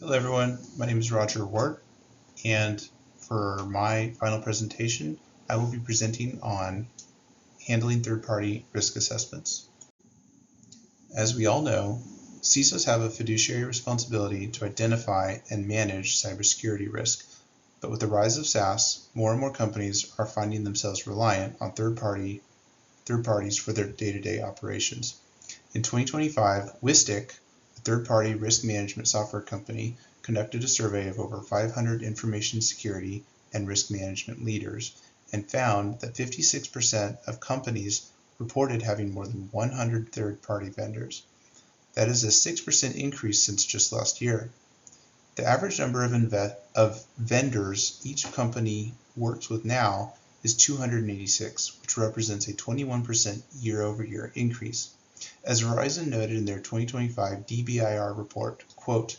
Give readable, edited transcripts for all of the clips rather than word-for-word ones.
Hello everyone, my name is Roger Ward, and for my final presentation, I will be presenting on handling third-party risk assessments. As we all know, CISOs have a fiduciary responsibility to identify and manage cybersecurity risk, but with the rise of SaaS, more and more companies are finding themselves reliant on third parties for their day-to-day operations. In 2025, Wistic, a third-party risk management software company, conducted a survey of over 500 information security and risk management leaders and found that 56% of companies reported having more than 100 third-party vendors. That is a 6% increase since just last year. The average number of vendors each company works with now is 286, which represents a 21% year-over-year increase. As Verizon noted in their 2025 DBIR report, quote,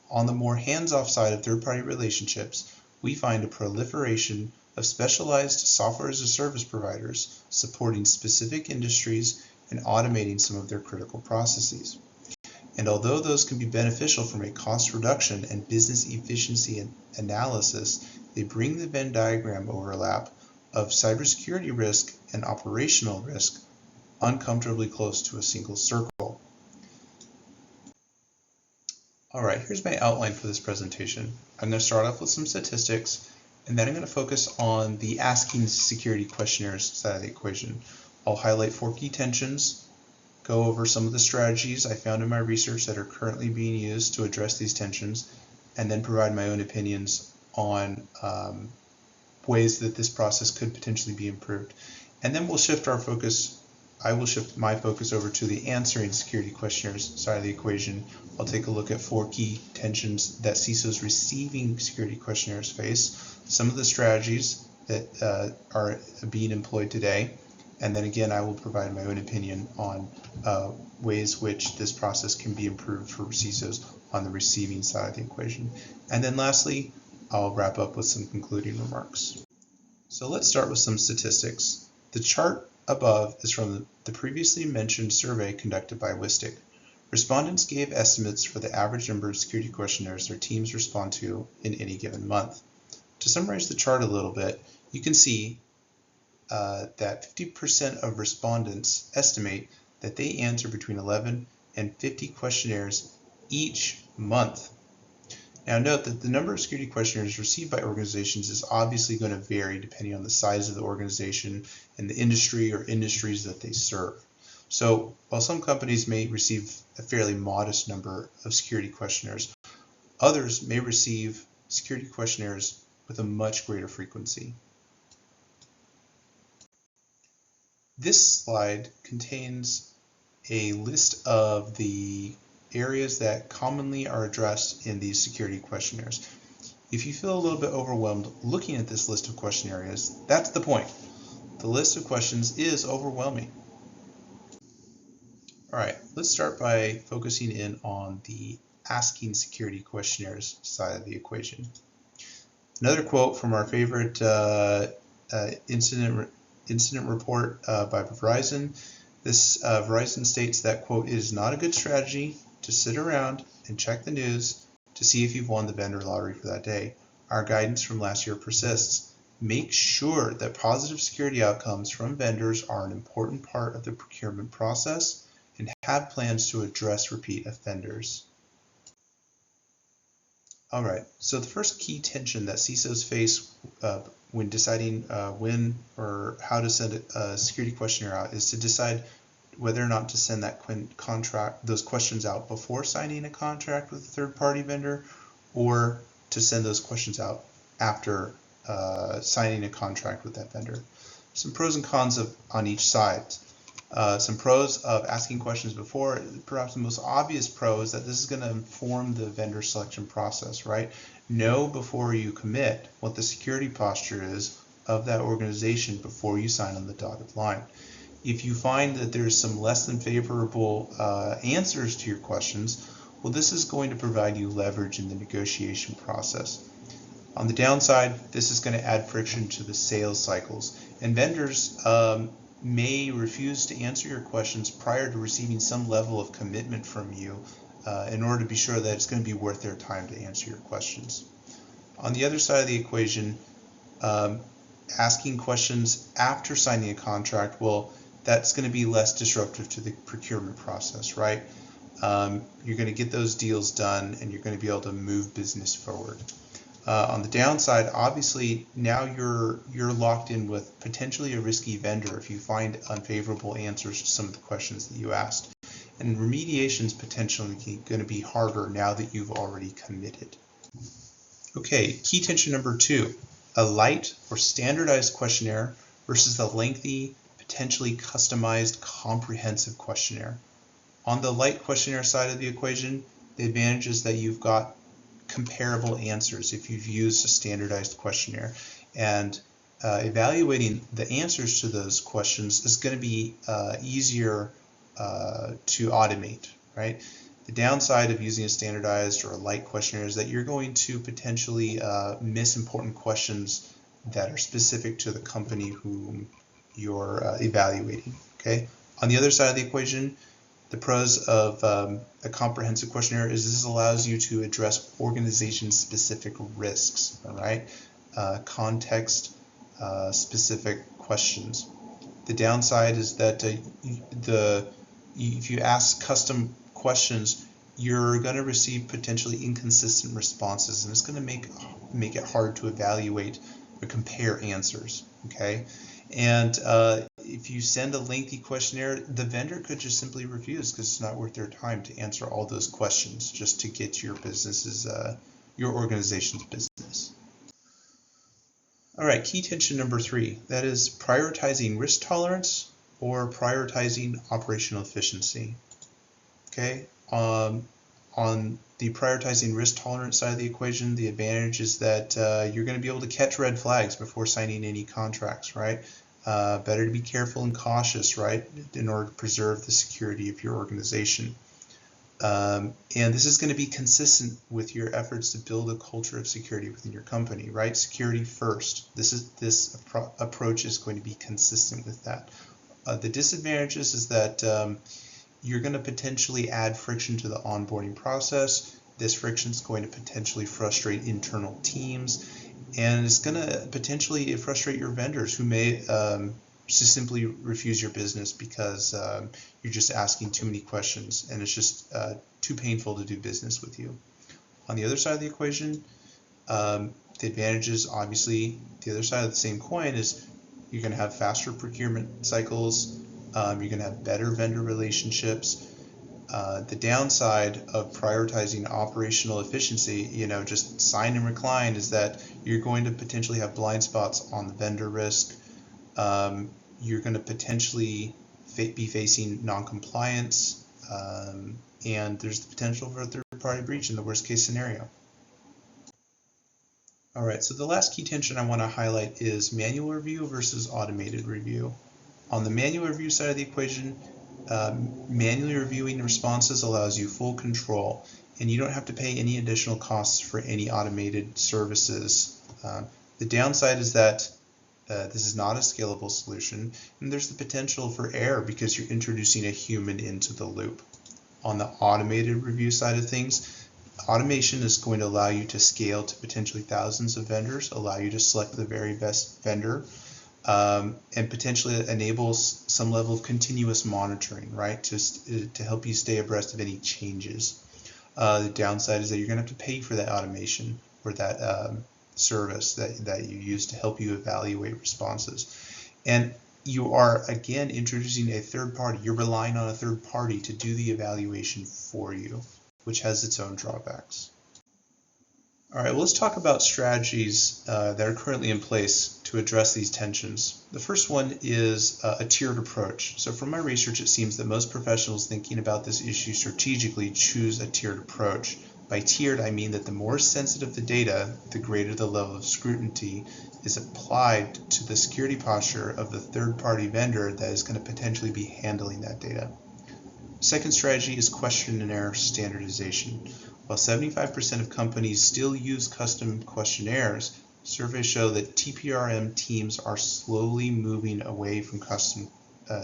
"On the more hands-off side of third-party relationships, we find a proliferation of specialized software-as-a-service providers supporting specific industries and automating some of their critical processes. And although those can be beneficial from a cost reduction and business efficiency analysis, they bring the Venn diagram overlap of cybersecurity risk and operational risk uncomfortably close to a single circle." All right, here's my outline for this presentation. I'm going to start off with some statistics, and then I'm going to focus on the asking security questionnaires side of the equation. I'll highlight 4 key tensions, go over some of the strategies I found in my research that are currently being used to address these tensions, and then provide my own opinions on ways that this process could potentially be improved. And then we'll shift our focus. I will shift my focus over to the answering security questionnaires side of the equation. I'll take a look at 4 key tensions that CISOs receiving security questionnaires face, some of the strategies that are being employed today, and then again I will provide my own opinion on ways which this process can be improved for CISOs on the receiving side of the equation. And then lastly, I'll wrap up with some concluding remarks. So let's start with some statistics. The chart above is from the previously mentioned survey conducted by Wistic. Respondents gave estimates for the average number of security questionnaires their teams respond to in any given month. To summarize the chart a little bit, you can see that 50% of respondents estimate that they answer between 11 and 50 questionnaires each month. Now note that the number of security questionnaires received by organizations is obviously going to vary depending on the size of the organization and the industry or industries that they serve. So while some companies may receive a fairly modest number of security questionnaires, others may receive security questionnaires with a much greater frequency. This slide contains a list of the areas that commonly are addressed in these security questionnaires. If you feel a little bit overwhelmed looking at this list of question areas, that's the point. The list of questions is overwhelming. All right, let's start by focusing in on the asking security questionnaires side of the equation. Another quote from our favorite incident report by Verizon. This Verizon states that, quote, "It is not a good strategy to sit around and check the news to see if you've won the vendor lottery for that day. Our guidance from last year persists. Make sure that positive security outcomes from vendors are an important part of the procurement process and have plans to address repeat offenders." All right, so the first key tension that CISOs face when deciding when or how to send a security questionnaire out is to decide whether or not to send those questions out before signing a contract with a third-party vendor, or to send those questions out after signing a contract with that vendor. Some pros and cons on each side. Some pros of asking questions before, perhaps the most obvious pro is that this is going to inform the vendor selection process, right? Know before you commit what the security posture is of that organization before you sign on the dotted line. If you find that there's some less than favorable answers to your questions, well, this is going to provide you leverage in the negotiation process. On the downside, this is going to add friction to the sales cycles, and vendors may refuse to answer your questions prior to receiving some level of commitment from you in order to be sure that it's going to be worth their time to answer your questions. On the other side of the equation, asking questions after signing a contract, well, that's going to be less disruptive to the procurement process, right? You're going to get those deals done and you're going to be able to move business forward. On the downside, obviously, now you're locked in with potentially a risky vendor if you find unfavorable answers to some of the questions that you asked. And remediation is potentially going to be harder now that you've already committed. Okay, key tension number 2, a light or standardized questionnaire versus a lengthy, potentially customized, comprehensive questionnaire. On the light questionnaire side of the equation, the advantage is that you've got comparable answers if you've used a standardized questionnaire. And evaluating the answers to those questions is going to be easier to automate, right? The downside of using a standardized or a light questionnaire is that you're going to potentially miss important questions that are specific to the company whom you're evaluating, okay? On the other side of the equation, the pros of a comprehensive questionnaire is this allows you to address organization-specific risks, all right? Context-specific questions. The downside is that if you ask custom questions, you're going to receive potentially inconsistent responses, and it's going to make it hard to evaluate or compare answers, okay? And if you send a lengthy questionnaire, the vendor could just simply refuse because it's not worth their time to answer all those questions just to get your organization's business. All right, key tension number 3, that is prioritizing risk tolerance or prioritizing operational efficiency. Okay, on the prioritizing risk tolerance side of the equation, the advantage is that you're going to be able to catch red flags before signing any contracts, right? Better to be careful and cautious, right, in order to preserve the security of your organization. And this is going to be consistent with your efforts to build a culture of security within your company, right? Security first. This approach is going to be consistent with that. The disadvantages is that you're going to potentially add friction to the onboarding process. This friction is going to potentially frustrate internal teams, and it's going to potentially frustrate your vendors who may just simply refuse your business because you're just asking too many questions and it's just too painful to do business with you. On the other side of the equation, the advantages, obviously, the other side of the same coin is you're going to have faster procurement cycles, you're going to have better vendor relationships. The downside of prioritizing operational efficiency, just sign and recline, is that you're going to potentially have blind spots on the vendor risk. You're going to potentially be facing non-compliance, and there's the potential for a third-party breach in the worst-case scenario. All right, so the last key tension I want to highlight is manual review versus automated review. On the manual review side of the equation, manually reviewing responses allows you full control, and you don't have to pay any additional costs for any automated services. The downside is that this is not a scalable solution, and there's the potential for error because you're introducing a human into the loop. On the automated review side of things, automation is going to allow you to scale to potentially thousands of vendors, allow you to select the very best vendor, and potentially enables some level of continuous monitoring, right, to help you stay abreast of any changes. The downside is that you're going to have to pay for that automation or that service that you use to help you evaluate responses. And you are, again, introducing a third party. You're relying on a third party to do the evaluation for you, which has its own drawbacks. All right, well, let's talk about strategies that are currently in place to address these tensions. The first one is a tiered approach. So from my research, it seems that most professionals thinking about this issue strategically choose a tiered approach. By tiered, I mean that the more sensitive the data, the greater the level of scrutiny is applied to the security posture of the third-party vendor that is going to potentially be handling that data. Second strategy is questionnaire standardization. While 75% of companies still use custom questionnaires, surveys show that TPRM teams are slowly moving away from custom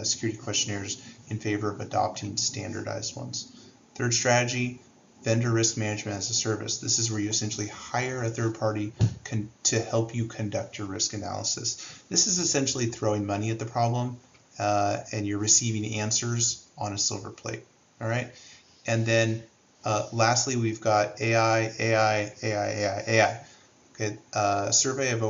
security questionnaires in favor of adopting standardized ones. Third strategy, vendor risk management as a service. This is where you essentially hire a third party to help you conduct your risk analysis. This is essentially throwing money at the problem and you're receiving answers on a silver plate. All right. And then lastly, we've got AI. Okay. A survey of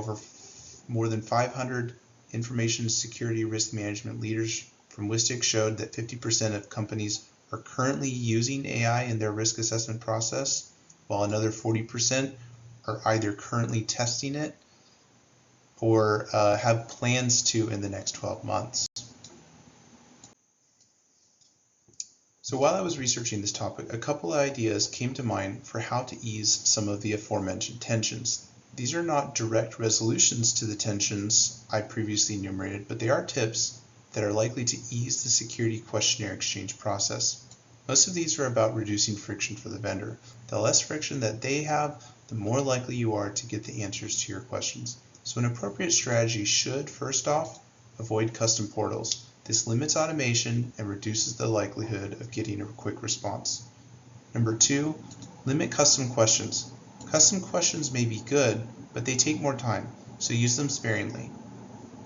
more than 500 information security risk management leaders from Wistic showed that 50% of companies are currently using AI in their risk assessment process, while another 40% are either currently testing it or have plans to in the next 12 months. So while I was researching this topic, a couple of ideas came to mind for how to ease some of the aforementioned tensions. These are not direct resolutions to the tensions I previously enumerated, but they are tips that are likely to ease the security questionnaire exchange process. Most of these are about reducing friction for the vendor. The less friction that they have, the more likely you are to get the answers to your questions. So an appropriate strategy should, first off, avoid custom portals. This limits automation and reduces the likelihood of getting a quick response. Number 2, limit custom questions. Custom questions may be good, but they take more time, so use them sparingly.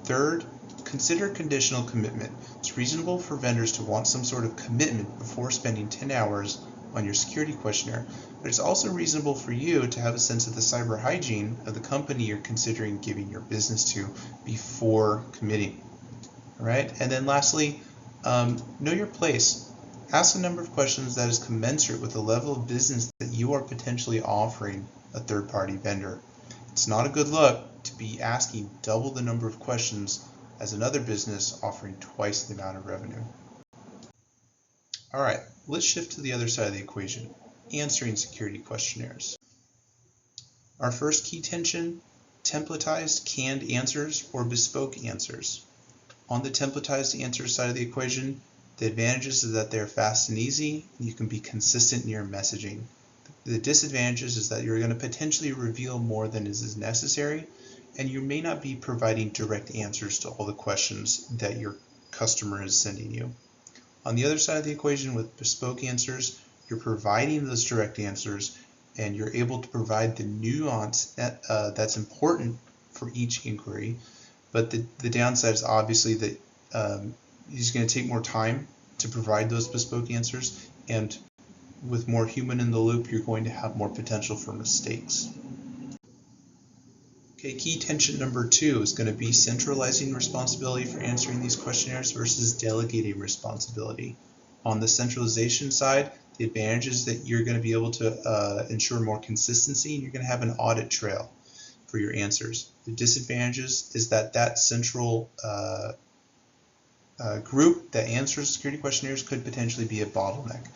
Third, consider conditional commitment. It's reasonable for vendors to want some sort of commitment before spending 10 hours on your security questionnaire, but it's also reasonable for you to have a sense of the cyber hygiene of the company you're considering giving your business to before committing. All right, and then lastly, know your place. Ask a number of questions that is commensurate with the level of business that you are potentially offering a third-party vendor. It's not a good look to be asking double the number of questions as another business offering twice the amount of revenue. All right, let's shift to the other side of the equation, answering security questionnaires. Our first key tension, templatized canned answers or bespoke answers. On the templatized answer side of the equation, the advantages is that they're fast and easy, and you can be consistent in your messaging. The disadvantages is that you're going to potentially reveal more than is necessary, and you may not be providing direct answers to all the questions that your customer is sending you. On the other side of the equation with bespoke answers, you're providing those direct answers and you're able to provide the nuance that's important for each inquiry. But the downside is obviously that it's going to take more time to provide those bespoke answers, and with more human in the loop, you're going to have more potential for mistakes. Okay, key tension number 2 is going to be centralizing responsibility for answering these questionnaires versus delegating responsibility. On the centralization side, the advantage is that you're going to be able to ensure more consistency, and you're going to have an audit trail for your answers. The disadvantages is that central group that answers security questionnaires could potentially be a bottleneck,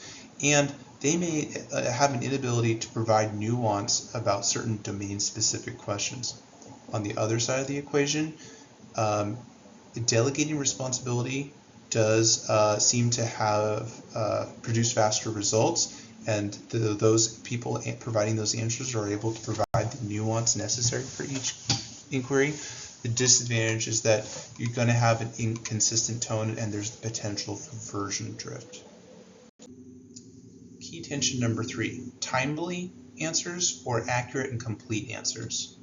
and they may have an inability to provide nuance about certain domain-specific questions. On the other side of the equation, delegating responsibility does seem to have produced faster results, and those people providing those answers are able to provide the nuance necessary for each inquiry. The disadvantage is that you're going to have an inconsistent tone, and there's the potential for version drift. Key tension number 3, timely answers or accurate and complete answers.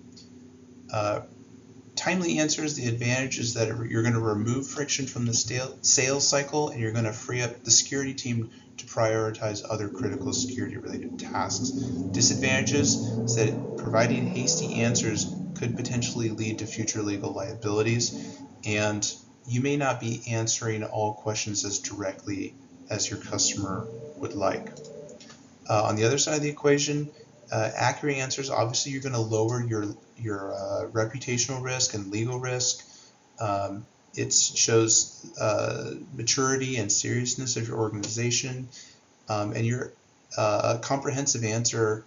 Timely answers, the advantage is that you're going to remove friction from the sales cycle, and you're going to free up the security team to prioritize other critical security-related tasks. Disadvantages is that providing hasty answers could potentially lead to future legal liabilities, and you may not be answering all questions as directly as your customer would like. On the other side of the equation, accurate answers, obviously you're going to lower your reputational risk and legal risk. It shows maturity and seriousness of your organization, and your comprehensive answer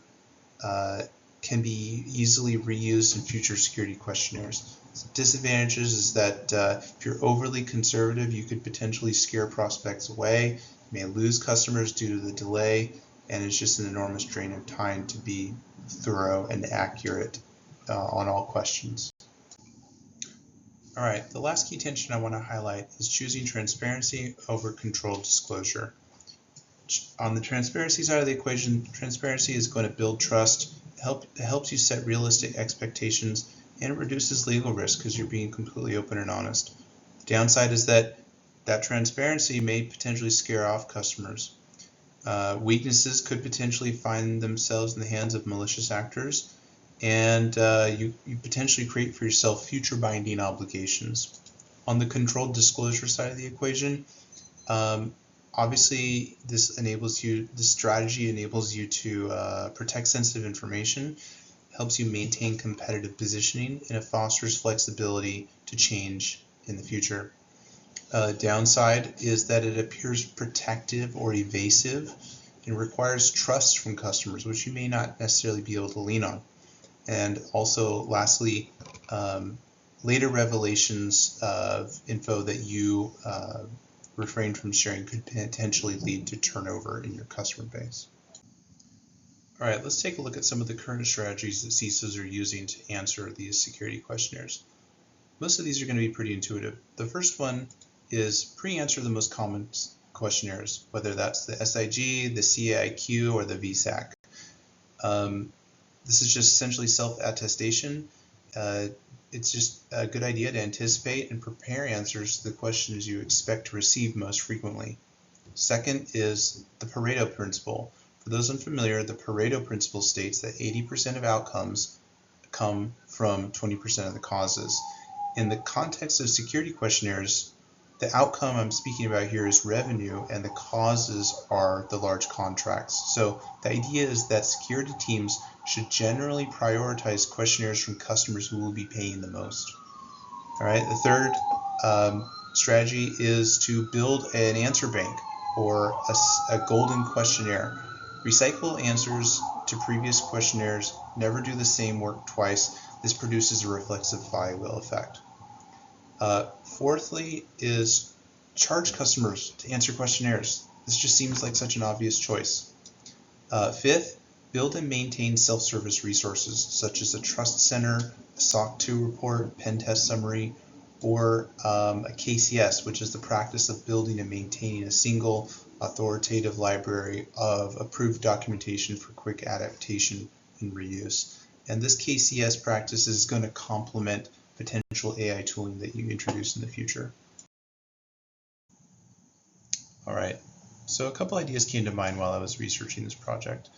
can be easily reused in future security questionnaires. Disadvantages is that if you're overly conservative, you could potentially scare prospects away. You may lose customers due to the delay, and it's just an enormous drain of time to be thorough and accurate on all questions. All right, the last key tension I want to highlight is choosing transparency over controlled disclosure. On the transparency side of the equation, transparency is going to build trust, it helps you set realistic expectations, and it reduces legal risk because you're being completely open and honest. The downside is that transparency may potentially scare off customers. Weaknesses could potentially find themselves in the hands of malicious actors, and you potentially create for yourself future binding obligations. On the controlled disclosure side of the equation, obviously this strategy enables you to protect sensitive information, helps you maintain competitive positioning, and it fosters flexibility to change in the future. Downside is that it appears protective or evasive and requires trust from customers, which you may not necessarily be able to lean on. And also, lastly, later revelations of info that you refrain from sharing could potentially lead to turnover in your customer base. All right, let's take a look at some of the current strategies that CISOs are using to answer these security questionnaires. Most of these are going to be pretty intuitive. The first one is pre-answer the most common questionnaires, whether that's the SIG, the CAIQ, or the VSAC. This is just essentially self-attestation. It's just a good idea to anticipate and prepare answers to the questions you expect to receive most frequently. Second is the Pareto principle. For those unfamiliar, the Pareto principle states that 80% of outcomes come from 20% of the causes. In the context of security questionnaires, the outcome I'm speaking about here is revenue, and the causes are the large contracts. So the idea is that security teams should generally prioritize questionnaires from customers who will be paying the most. All right, the third strategy is to build an answer bank or a golden questionnaire. Recycle answers to previous questionnaires, never do the same work twice. This produces a reflexive flywheel effect. Fourthly is charge customers to answer questionnaires. This just seems like such an obvious choice. Fifth, build and maintain self-service resources such as a trust center, a SOC 2 report, pen test summary, or a KCS, which is the practice of building and maintaining a single authoritative library of approved documentation for quick adaptation and reuse. And this KCS practice is going to complement potential AI tooling that you introduce in the future. All right, so a couple ideas came to mind while I was researching this project.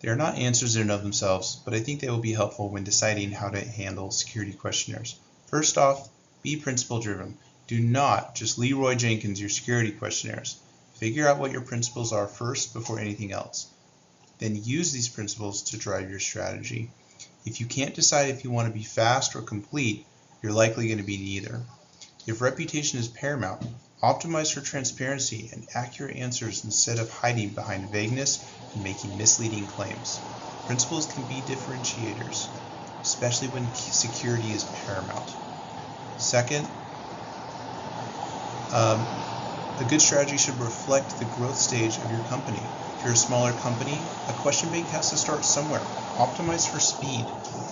They are not answers in and of themselves, but I think they will be helpful when deciding how to handle security questionnaires. First off, be principle driven. Do not just Leroy Jenkins your security questionnaires. Figure out what your principles are first before anything else. Then use these principles to drive your strategy. If you can't decide if you want to be fast or complete, you're likely going to be neither. If reputation is paramount, optimize for transparency and accurate answers instead of hiding behind vagueness and making misleading claims. Principles can be differentiators, especially when security is paramount. Second, a good strategy should reflect the growth stage of your company. If you're a smaller company, a question bank has to start somewhere. Optimize for speed,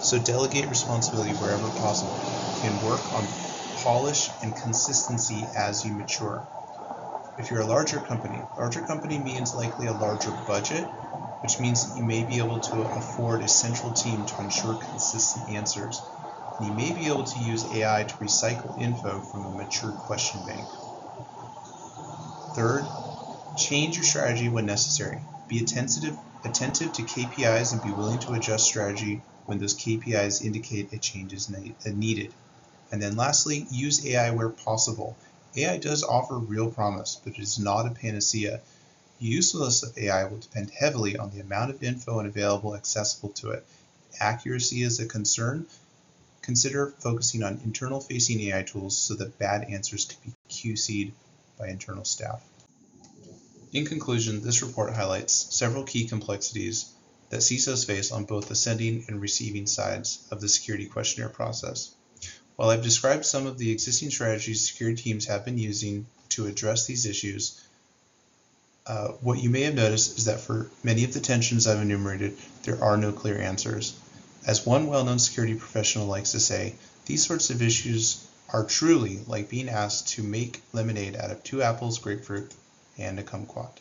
so delegate responsibility wherever possible. You can work on polish and consistency as you mature. If you're a larger company means likely a larger budget, which means that you may be able to afford a central team to ensure consistent answers. And you may be able to use AI to recycle info from a mature question bank. Third, change your strategy when necessary. Be attentive to KPIs and be willing to adjust strategy when those KPIs indicate a change is needed. And then lastly, use AI where possible. AI does offer real promise, but it is not a panacea. The usefulness of AI will depend heavily on the amount of info and available accessible to it. If accuracy is a concern, consider focusing on internal-facing AI tools so that bad answers can be QC'd by internal staff. In conclusion, this report highlights several key complexities that CISOs face on both the sending and receiving sides of the security questionnaire process. While I've described some of the existing strategies security teams have been using to address these issues, what you may have noticed is that for many of the tensions I've enumerated, there are no clear answers. As one well-known security professional likes to say, these sorts of issues are truly like being asked to make lemonade out of 2 apples, grapefruit, and a kumquat.